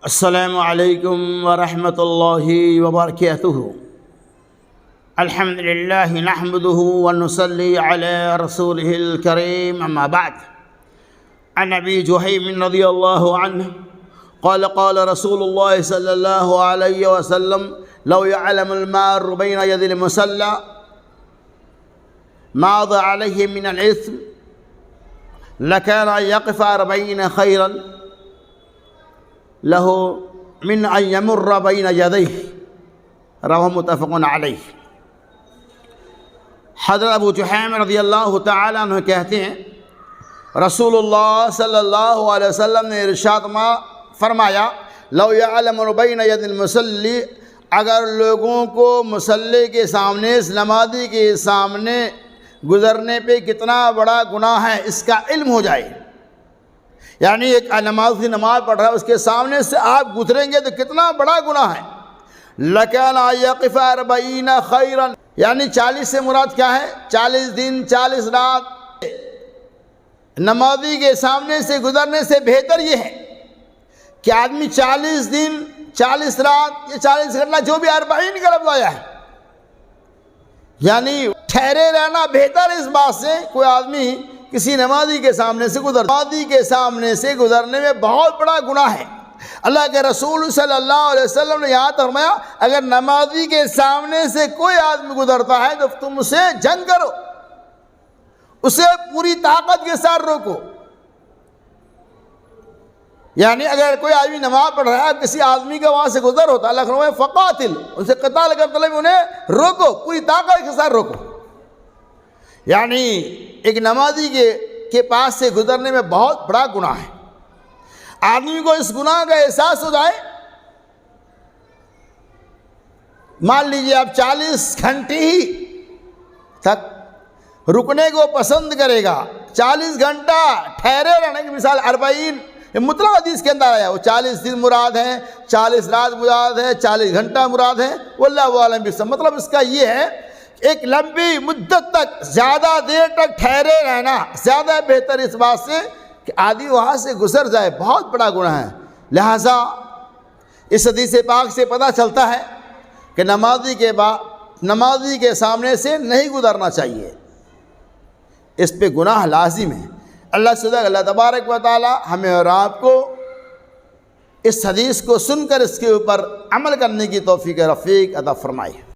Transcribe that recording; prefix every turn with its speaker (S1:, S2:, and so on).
S1: السلام علیکم ورحمۃ اللہ وبرکاتہ۔ الحمد للہ نحمده ونصلی علی رسوله الکریم، اما بعد۔ عن ابی جہیم رضی اللہ عنہ قال قال رسول اللہ صلی اللہ علیہ وسلم لو يعلم المار بین ید المصلی ماذا علیہ من الاثم لکان ان یقف 40 خیرا له من ان يمر بين يديه، رواه متفق علیہ۔ حضرت ابو جہیم رضی اللہ تعالیٰ عنہ کہتے ہیں رسول اللہ صلی اللہ علیہ وسلم نے ارشاد فرمایا لو يعلم بين يد المصلی، اگر لوگوں کو مصلی کے سامنے، اس نمازی کے سامنے گزرنے پہ کتنا بڑا گناہ ہے اس کا علم ہو جائے، یعنی ایک نمازی نماز پڑھ رہا ہے، اس کے سامنے سے آپ گزریں گے تو کتنا بڑا گناہ ہے۔ لَكَانَ أَن يَقِفَ 40 خَيْرًا، یعنی 40 سے مراد کیا ہے؟ 40 دن 40 رات نمازی کے سامنے سے گزرنے سے بہتر یہ ہے کہ آدمی 40 دن 40 رات یا 40 گھنٹہ جو بھی 40 کا لفظ آیا ہے، یعنی ٹھہرے رہنا بہتر اس بات سے کوئی آدمی کسی نمازی کے سامنے سے نمازی کے سامنے سے گزرنے میں بہت بڑا گناہ ہے۔ اللہ کے رسول صلی اللہ علیہ وسلم نے یہاں فرمایا اگر نمازی کے سامنے سے کوئی آدمی گزرتا ہے تو تم اسے جنگ کرو، اسے پوری طاقت کے ساتھ روکو، یعنی اگر کوئی آدمی نماز پڑھ رہا ہے کسی آدمی کا وہاں سے گزر ہوتا ہے، اللہ فرمایا فقاتل، ان سے قتال کا مطلب انہیں روکو، پوری طاقت کے ساتھ روکو، یعنی ایک نمازی کے پاس سے گزرنے میں بہت بڑا گناہ ہے۔ آدمی کو اس گناہ کا احساس ہو جائے، مان لیجئے آپ 40 گھنٹے ہی تک رکنے کو پسند کرے گا، 40 گھنٹہ ٹھہرے رہنے کی مثال 40 مطلق حدیث کے اندر آیا، وہ 40 دن مراد ہیں، 40 رات مراد ہے، 40 گھنٹہ مراد ہے، واللہ اعلم بالصواب۔ مطلب اس کا یہ ہے ایک لمبی مدت تک زیادہ دیر تک ٹھہرے رہنا زیادہ بہتر اس بات سے کہ آدمی وہاں سے گزر جائے، بہت بڑا گناہ ہے۔ لہٰذا اس حدیث پاک سے پتہ چلتا ہے کہ نمازی کے سامنے سے نہیں گزرنا چاہیے، اس پہ گناہ لازم ہے۔ اللہ تبارک و تعالی ہمیں اور آپ کو اس حدیث کو سن کر اس کے اوپر عمل کرنے کی توفیق رفیق عطا فرمائے۔